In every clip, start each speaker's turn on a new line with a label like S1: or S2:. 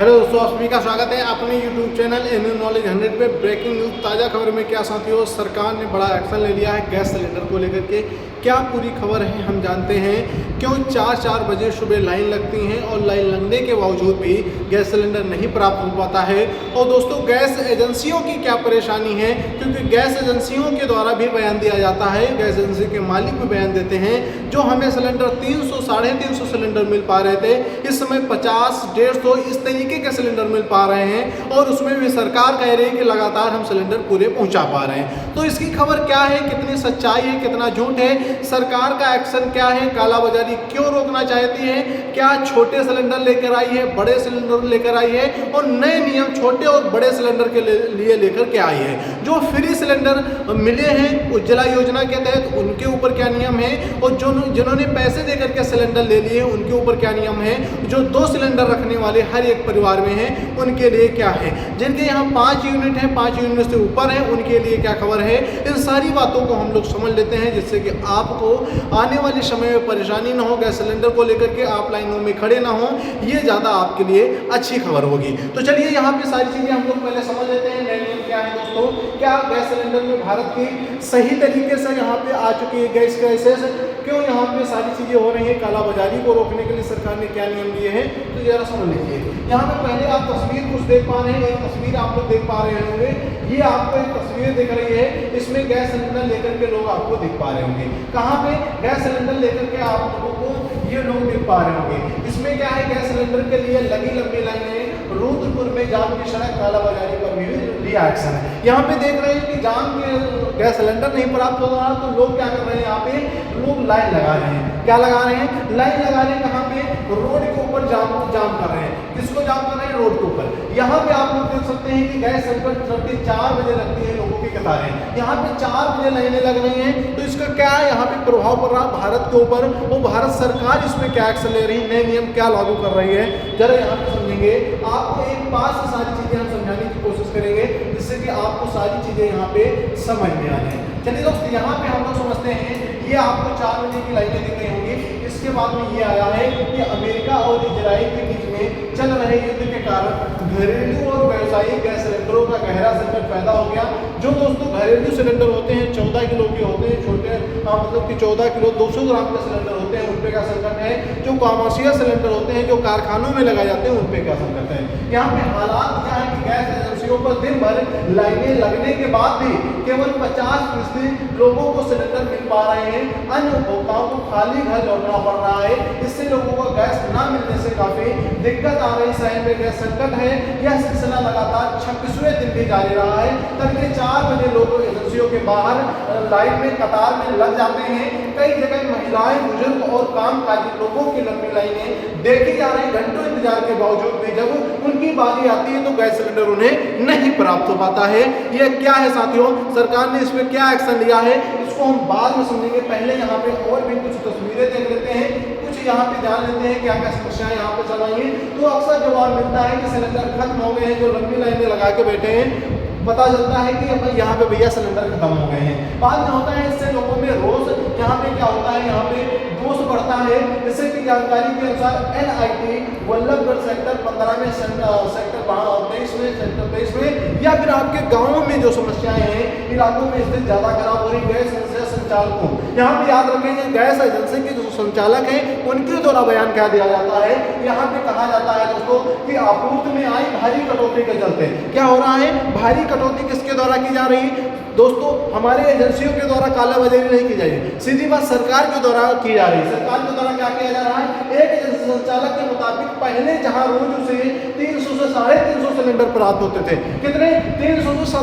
S1: Hello दोस्तों, आप सभी का स्वागत है अपने YouTube चैनल एनयू नॉलेज 100 पे। ब्रेकिंग न्यूज़ ताज़ा खबर में क्या साथियों, सरकार ने बड़ा एक्शन ले लिया है गैस सिलेंडर को लेकर के। क्या पूरी खबर है हम जानते हैं। क्यों 4 बजे सुबह लाइन लगती हैं और लाइन लगने के बावजूद भी गैस सिलेंडर नहीं प्राप्त हो पाता है। और दोस्तों, गैस एजेंसियों की क्या परेशानी है, क्योंकि गैस एजेंसियों के द्वारा भी बयान दिया जाता है, गैस एजेंसी के मालिक भी बयान देते हैं। जो हमें सिलेंडर 300 साढ़े 300 सिलेंडर मिल पा रहे थे, इस समय 50 150 इस तरीके के सिलेंडर मिल पा रहे हैं और उसमें भी सरकार कह रही है कि लगातार हम सिलेंडर पूरे पहुंचा पा रहे हैं। तो इसकी खबर क्या है, कितनी सच्चाई है, कितना झूठ है, सरकार का एक्शन क्या है, कालाबाजारी क्यों रोकना चाहती है, क्या छोटे सिलेंडर लेकर आई है, बड़े सिलेंडर लेकर आई है और नए नियम छोटे और बड़े सिलेंडर के लिए लेकर के आई है। जो फ्री सिलेंडर मिले हैं उज्ज्वला योजना के तहत, उनके ऊपर क्या नियम है, और जो जिन्होंने पैसे देकर के सिलेंडर ले लिए उनके ऊपर क्या नियम है, जो 2 सिलेंडर रखने वाले हर एक परिवार में हैं उनके लिए क्या है, जिनके यहाँ 5 यूनिट हैं, 5 यूनिट से ऊपर है, उनके लिए क्या खबर है। इन सारी बातों को हम लोग समझ लेते हैं, जिससे कि आपको आने वाले समय में परेशानी ना हो, गैस सिलेंडर को लेकर के आप लाइनों में खड़े ना हो, ये ज़्यादा आपके लिए अच्छी खबर होगी। तो चलिए यहाँ पे सारी चीज़ें हम लोग पहले समझ लेते हैं। नए नियम क्या है दोस्तों, क्या गैस सिलेंडर में भारत की सही तरीके से यहाँ पे आ चुकी है गैस क्राइसिस, क्यों यहाँ पे सारी चीज़ें हो रही हैं, कालाबाजारी को रोकने के लिए सरकार ने क्या नियम लिए हैं, तो जरा समझ लीजिए। यहाँ पे पहले आप तस्वीर कुछ देख पा रहे हैं, एक तस्वीर आप लोग देख पा रहे होंगे, ये आपको एक तस्वीर दिख रही है, इसमें गैस सिलेंडर लेकर के लोग आपको दिख पा रहे होंगे। कहाँ पे गैस सिलेंडर लेकर के आप लोगों को ये लोग दिख पा रहे होंगे। इसमें क्या है, गैस सिलेंडर के लिए लगी लंबी लाइनें, रुद्रपुर में जाम की सड़क, कालाबाजारी पर भी लिया एक्शन है। यहाँ पे देख रहे हैं कि जाम के गैस सिलेंडर नहीं प्राप्त हो रहा, तो लोग क्या कर रहे हैं, यहाँ पे लोग लाइन लगा रहे हैं। क्या लगा रहे हैं, लाइन लगा रहे हैं। कहाँ पे, रोड के ऊपर जाम कर रहे हैं। किसको जाम कर रहे हैं, रोड के ऊपर। यहाँ पे आप लोग देख सकते हैं कि गैस सिलेंडर तड़के 4 बजे लगती है, लोगों की कतारें यहाँ पे 4 बजे लाइनें लग रही हैं। तो इसका क्या यहाँ पे प्रभाव पड़ रहा है भारत के ऊपर, वो भारत सरकार इसमें क्या एक्शन ले रही है, नए नियम क्या लागू कर रही है, जरा यहाँ पे समझेंगे। आपको एक पास से सारी चीजें हम समझाने की कोशिश करेंगे, जिससे कि आपको सारी चीजें यहाँ पे समझ में आ जाए। चलिए दोस्तों, यहाँ पे हम लोग समझते हैं, ये आपको 4 बजे की लाइनें दिख रही होंगी। इसके बाद में ये आया है कि अमेरिका और इजराइल के बीच में चल रहे युद्ध के कारण घरेलू और व्यावसायिक गैस सिलेंडरों का गहरा संकट पैदा हो गया। जो दोस्तों घरेलू सिलेंडर होते हैं 14 किलो के होते हैं, छोटे मतलब कि 14 किलो 200 ग्राम के सिलेंडर होते हैं, उन पे का संकट है। जो कॉमर्शियल सिलेंडर होते हैं, जो कारखानों में लगाए जाते हैं, उन पे क्या संकट है। यहाँ पे हालात क्या है कि गैस एजेंसियों पर दिन भर लाइनें लगने के बाद भी केवल 50% लोगों को सिलेंडर मिल पा रहे हैं। अन्य उपभोक्ताओं को खाली घर लौटना पड़ रहा है। इससे लोगों को गैस न मिलने से काफी दिक्कत आ रही, शहर में गैस संकट है। यह सिलसिला लगातार 26वें दिन भी जारी रहा है। तड़के 4 बजे लोग एजेंसियों के बाहर लाइन में कतार में लग जाते हैं। कई जगह महिलाएं, बुजुर्ग और कामकाजी लोगों की लंबी लाइनें देखी जा रही। घंटों इंतजार के बावजूद भी जब उनकी बारी आती है तो गैस सिलेंडर उन्हें नहीं प्राप्त हो पाता है। यह क्या है साथियों, सरकार ने इसमें क्या एक्शन लिया है, इसको हम बाद में समझेंगे। पहले यहाँ पे और भी कुछ तस्वीरें देख लेते हैं, कुछ यहाँ पे जान लेते हैं क्या क्या समस्याएं यहाँ पे चल रही हैं। तो अक्सर जवाब मिलता है कि सिलेंडर खत्म हो गए हैं। जो लंबी लाइनें लगा के बैठे हैं, पता चलता है कि यहाँ पे भैया सिलेंडर खत्म हो गए हैं। बाद में होता है, इससे लोगों में रोज यहाँ पे क्या होता है, यहाँ पे दोष बढ़ता है। जैसे कि जानकारी के अनुसार NIT वल्लभगढ़ सेक्टर 15 में, सेक्टर 23 में, सेक्टर 23 में, या फिर आपके गाँव में जो समस्याएं हैं, इलाकों में स्थिति ज्यादा खराब हो रही। गैस संचालकों, यहाँ पे याद रखेंगे, गैस एजेंसी के जो संचालक हैं उनके द्वारा बयान क्या दिया जाता है। यहाँ पे कहा जाता है दोस्तों कि आपूर्ति में आई भारी कटौती के चलते क्या हो रहा है, भारी कटौती किसके द्वारा की जा रही है दोस्तों, हमारे एजेंसियों के द्वारा कालाबाजारी नहीं की जाएगी, सीधी बात सरकार के द्वारा की जा रही है। सरकार के द्वारा क्या किया जा रहा है, एक एजेंसी संचालक के मुताबिक पहले जहां रोज उसे 300 से 350 सिलेंडर प्राप्त होते थे, कितने 300 से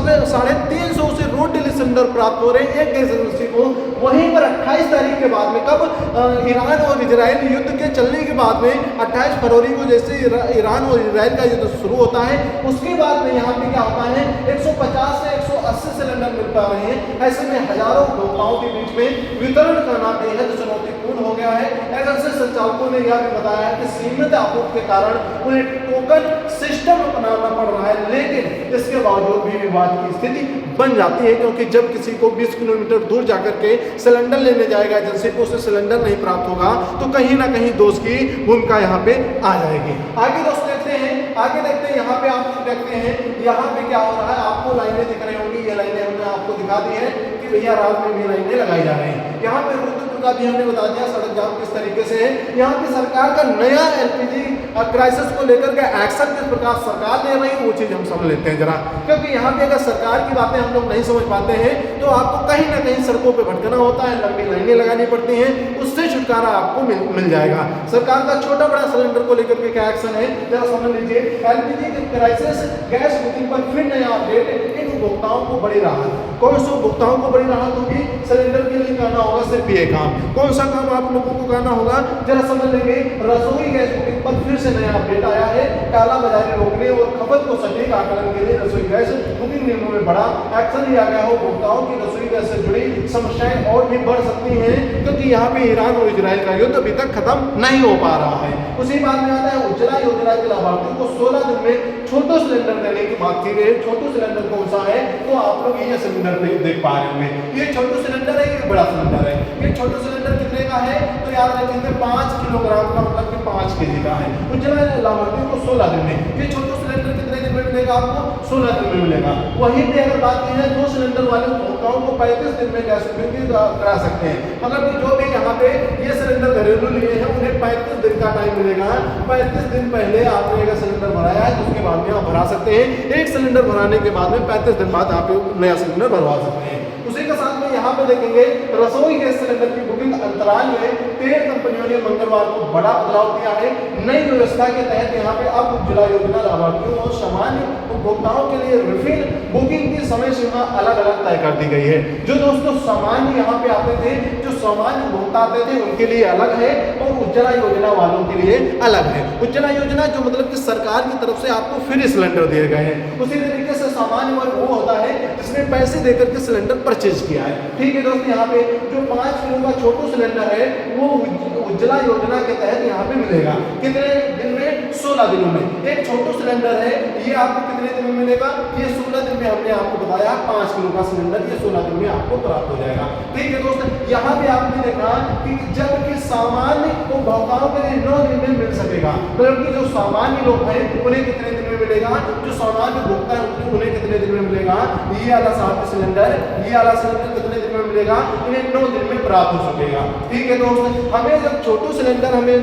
S1: 350 से रोज डेली सिलेंडर प्राप्त हो रहे हैं एक गैस एजेंसी को। वहीं पर 28 तारीख के बाद में, कब ईरान और इजराइल युद्ध के चलने के बाद में 28 फरवरी को जैसे ईरान और इजराइल का युद्ध शुरू होता है, उसके बाद में यहाँ पे क्या होता है 150 से 180 सिलेंडर मिल पा रहे हैं। ऐसे में हजारों उपभोक्ताओं के बीच में वितरण करना बेहद चुनौतीपूर्ण हो गया है। एजेंसी संचालकों ने यह भी बताया कि सीमित आपूर्ति के कारण उन्हें टोकन सिस्टम अपनाना पड़ रहा है, लेकिन इसके बावजूद भी विवाद की स्थिति बन जाती है, क्योंकि जब किसी को 20 किलोमीटर दूर जाकर के सिलेंडर लेने जाएगा एजेंसी को, उसे सिलेंडर नहीं प्राप्त होगा तो कहीं ना कहीं दोष की भूमिका यहाँ पे आ जाएगी। आगे दोस्त देखते हैं, आगे देखते हैं, यहाँ पे आप देखते हैं यहाँ पे क्या हो रहा है, आपको लाइनें दिख रही होंगी, ये लाइनें हमने आपको दिखा दी है कि भैया रात में भी लाइनें लगाई जा रही हैं। यहाँ पे रुद्रपुर का भी हमने बता दिया सड़क जाम किस तरीके से है। यहाँ पे सरकार का नया एलपीजी क्राइसिस को लेकर के एक्शन किस प्रकार सरकार ले रही है वो चीज हम समझ लेते हैं जरा, क्योंकि यहाँ पे अगर सरकार की बातें हम लोग नहीं समझ पाते हैं तो आपको कहीं ना कहीं सड़कों पे भटकना होता है, लंबी लाइनें लगानी पड़ती हैं, उससे छुटकारा आपको मिल जाएगा। सरकार का छोटा बड़ा सिलेंडर को लेकर के क्या एक्शन है जरा समझ लीजिए। एलपीजी के क्राइसिस गैस बुकिंग पर फिर नया अपडेट, इन उपभोक्ताओं को बड़ी राहत। कौन से उपभोक्ताओं को बड़ी राहत होगी? सिलेंडर के लिए करना होगा सिर्फ ये काम। कौन सा काम आप लोगों को करना होगा जरा समझ लेंगे। रसोई गैस बुकिंग पर फिर से नया अपडेट आया है। काला बाजारी रोकने और खपत को सटीक आकलन के लिए रसोई गैस बुकिंग नियमों में बड़ा एक्शन लिया गया है। उपभोक्ताओं की रसोई गैस से जुड़ी समस्याएं और भी बढ़ सकती हैं, क्योंकि यहाँ पे ईरान और इजराइल का युद्ध अभी तक खत्म नहीं हो पा रहा है। उसी बात में आता है उज्ज्वला योजना के लाभार्थियों को 16 दिन में छोटो सिलेंडर देने की बात की गई। छोटो सिलेंडर कौन सा है तो आप लोग ये सिलेंडर देख पा रहे होंगे। ये छोटो सिलेंडर है, ये बड़ा सिलेंडर है। ये छोटो सिलेंडर कितने का है तो याद रखेंगे 5 किलोग्राम का, मतलब कि 5 केजी का है। उज्ज्वला लाभार्थियों को 16 दिन में। ये छोटो सिलेंडर कितने दिन में मिलेगा आपको? 16 दिन में मिलेगा। वहीं पे अगर बात की जाए 2 सिलेंडर वाले उपभोक्ताओं को 35 दिन में गैस बुकिंग करा सकते हैं। मतलब कि जो भी यहाँ पे ये सिलेंडर घरेलू लिए हैं उन्हें 35 दिन का टाइम मिलेगा। 35 दिन पहले आपने अगर सिलेंडर भराया है तो उसके बाद में आप भरा सकते हैं। एक सिलेंडर भराने के बाद में 35 दिन बाद आप नया सिलेंडर भरवा सकते हैं। उसी के साथ में यहाँ पे देखेंगे रसोई गैस सिलेंडर की बुकिंग अंतराल में तेल कंपनियों ने मंगलवार को बड़ा बदलाव किया है। नई व्यवस्था के तहत यहाँ पे अब उज्ज्वला योजना लाभार्थियों और सामान्य उपभोक्ताओं के लिए रिफिल बुकिंग की समय सीमा अलग अलग तय कर दी गई है। जो दोस्तों सामान्य यहाँ पे आते थे, जो सामान्य उपभोक्ता आते थे उनके लिए अलग है और उज्ज्वला योजना वालों के लिए अलग है। उज्ज्वला योजना जो मतलब कि सरकार की तरफ से आपको फ्री सिलेंडर दिए गए हैं। उसी तरीके से सामान्य वर्ग वो होता है जिसने पैसे देकर के सिलेंडर परचेज किया है। ठीक है दोस्तों, यहाँ पे जो 5 किलो का छोटू सिलेंडर है वो उज्ज्वला योजना के तहत यहाँ पे मिलेगा। कितने दिन में? 16 दिनों में। एक छोटू सिलेंडर है ये आपको कितने दिन में मिलेगा? ये 16 दिन में हमने आपको बताया 5 किलो का सिलेंडर ये 16 दिन में आपको प्राप्त हो जाएगा। ठीक है दोस्तों, यहाँ पे आपने देखा कि जबकि सामान्य उपभोक्ताओं के लिए 9 दिन में मिल सकेगा, मतलब कि जो सामान्य लोग हैं उन्हें कितने दिन में मिलेगा? जो सामान्य उपभोक्ता है उन्हें कितने दिन में मिलेगा? ये वाला सिलेंडर, ये वाला सिलेंडर कितने दिन में मिलेगा? इन्हें 9 दिन में प्राप्त हो सकेगा। ठीक है दोस्तों, हमें जब छोटू सिलेंडर हमें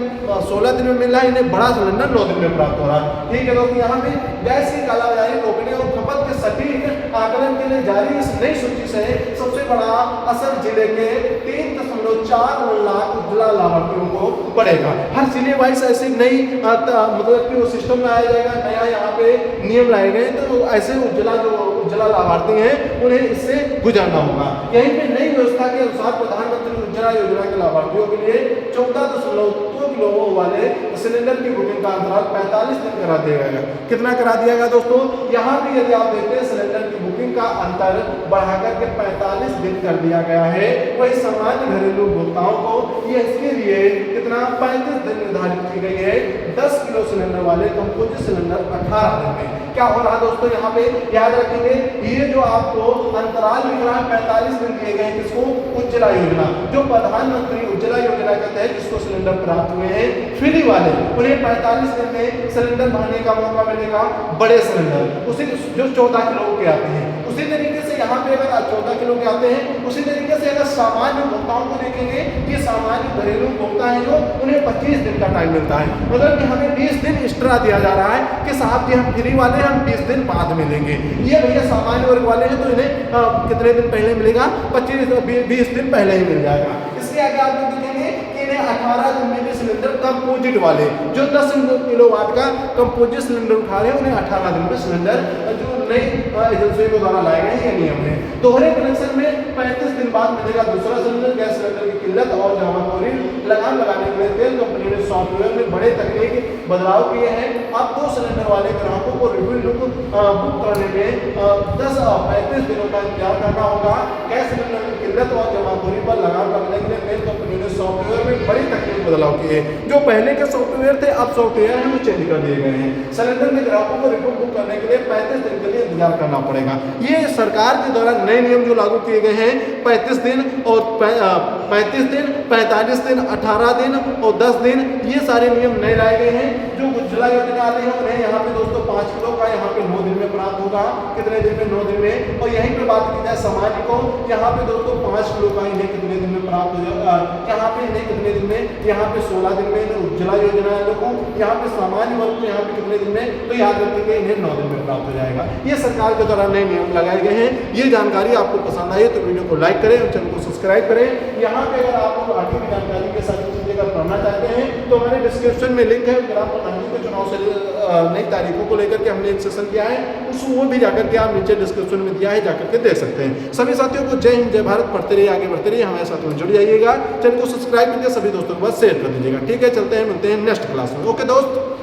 S1: 16 दिन में मिल रहा है, इन्हें बड़ा सिलेंडर 9 दिन में प्राप्त हो रहा है। ठीक है दोस्तों, यहाँ पे गैस की कालाबाजारी रोकने और खपत के सटीक आकलन के लिए जारी इस नई सूची से सबसे बड़ा असर जिले के 3.4 लाख उज्ज्वला लाभार्थियों को पड़ेगा। हर जिले वाइज ऐसे नई मतलब कि वो सिस्टम लाया जाएगा, नया यहाँ पे नियम लाए गए, तो ऐसे उज्ज्वला लाभार्थी हैं उन्हें इससे गुजरना होगा। यहीं पे नई व्यवस्था के अनुसार प्रधानमंत्री उज्ज्वला योजना के लाभार्थियों के लिए 14.2 किलो वाले सिलेंडर की बुकिंग का अंतराल 45 दिन करा दिया गया। कितना करा दिया गया दोस्तों? यहाँ भी यदि आप देखते हैं सिलेंडर की बुकिंग का अंतर बढ़ाकर के 45 दिन कर दिया गया है। वही सामान्य घरेलू उपभोक्ताओं को ये इसके लिए कितना 35 दिन निर्धारित की गई है। 10 किलो सिलेंडर वाले कंपोजिट सिलेंडर 18 दिन में। क्या हो रहा दोस्तों यहाँ पे याद रखेंगे, ये जो आपको अंतराल दिख रहा है 45 दिन दिए गए किसको? उज्ज्वला योजना। जो प्रधानमंत्री उज्ज्वला योजना के तहत जिसको सिलेंडर प्राप्त हुए हैं फ्री वाले, उन्हें 45 दिन में सिलेंडर भरने का मौका मिलेगा। बड़े सिलेंडर उसी जो 14 किलो के आते हैं, उसी तरीके से यहाँ पे अगर 14 किलो के आते हैं, उसी तरीके से अगर सामान्य उपभोक्ताओं को देखेंगे, ये सामान्य घरेलू उपभोक्ता है जो उन्हें 25 दिन का टाइम मिलता है। मतलब कि हमें 20 दिन एक्स्ट्रा दिया जा रहा है कि साहब जी हम फ्री वाले हम 20 दिन बाद मिलेंगे। ये भैया सामान्य वर्ग वाले हैं तो इन्हें कितने दिन पहले मिलेगा? 20 दिन पहले ही मिल जाएगा। इसके आगे आप लोग देखेंगे कि इन्हें 18 दिन में भी सिलेंडर कंपोजिट वाले जो 10 किलोवाट का कंपोजिट सिलेंडर उठा रहे हैं उन्हें 18 दिन में सिलेंडर जो नई एजेंसियों के द्वारा लाए गए ये नियम है। दोहरे कनेक्शन में 35 दिन बाद मिलेगा दूसरा सिलेंडर। गैस सिलेंडर की किल्लत और जमाखोरी लगाम लगाने के लिए तेल कंपनी ने सॉफ्टवेयर में बड़े तकनीकी बदलाव किए हैं। अब 2 सिलेंडर वाले ग्राहकों को रिव्यू बुक करने में 35 दिनों का इंतजार करना होगा। गैस सिलेंडर की किल्लत और जमाखोरी पर लगाम लगाने के लिए तेल कंपनी ने सॉफ्टवेयर में बड़ी तकनीक बदलाव किए। जो पहले के सॉफ्टवेयर थे अब सॉफ्टवेयर हैं वो चेंज कर दिए गए हैं। सिलेंडर के ग्राहकों को रिपोर्ट बुक करने के लिए 35 दिन के लिए इंतजार करना पड़ेगा। ये सरकार के द्वारा नए नियम जो लागू किए गए हैं 35 दिन और 35 दिन, 45 दिन, 18 दिन और 10 दिन, ये सारे नियम नए लाए गए हैं। जो उज्ज्वला योजना वाले हैं उन्हें यहाँ पे दोस्तों 5 किलो का यहाँ पे 9 दिन में प्राप्त होगा। कितने दिन में? 9 दिन में। और यहीं पे बात की जाए सामान्य को, यहाँ पे दोस्तों 5 किलो का इन्हें कितने दिन में प्राप्त हो जाएगा? यहाँ पे इन्हें कितने दिन में? यहाँ पे 16 दिन में उज्ज्वला योजना वालों को, यहाँ पे सामान्य वर्ग को यहाँ पे कितने दिन में? तो याद रखेंगे इन्हें 9 दिन में प्राप्त हो जाएगा। ये सरकार के द्वारा नए नियम लगाए गए हैं। ये जानकारी आपको पसंद आई तो वीडियो को लाइक करें और चैनल को सब्सक्राइब करें। यहाँ पे अगर आप लोग आगे की जानकारी के साथ चीजें अगर पढ़ना चाहते हैं तो हमारे डिस्क्रिप्शन में लिंक है। ग्राम प्रधानों के चुनाव से नई तारीखों को लेकर के हमने एक सेशन किया है, वो भी जाकर के आप नीचे डिस्क्रिप्शन में दिया है, जाकर के देख सकते हैं। सभी साथियों को जय हिंद, जय भारत। पढ़ते रहिए, आगे बढ़ते रहिए, हमारे साथ में जुड़ जाइएगा। चैनल को सब्सक्राइब करके सभी दोस्तों के पास शेयर कर दीजिएगा। ठीक है, चलते हैं, मिलते हैं नेक्स्ट क्लास में। ओके दोस्त।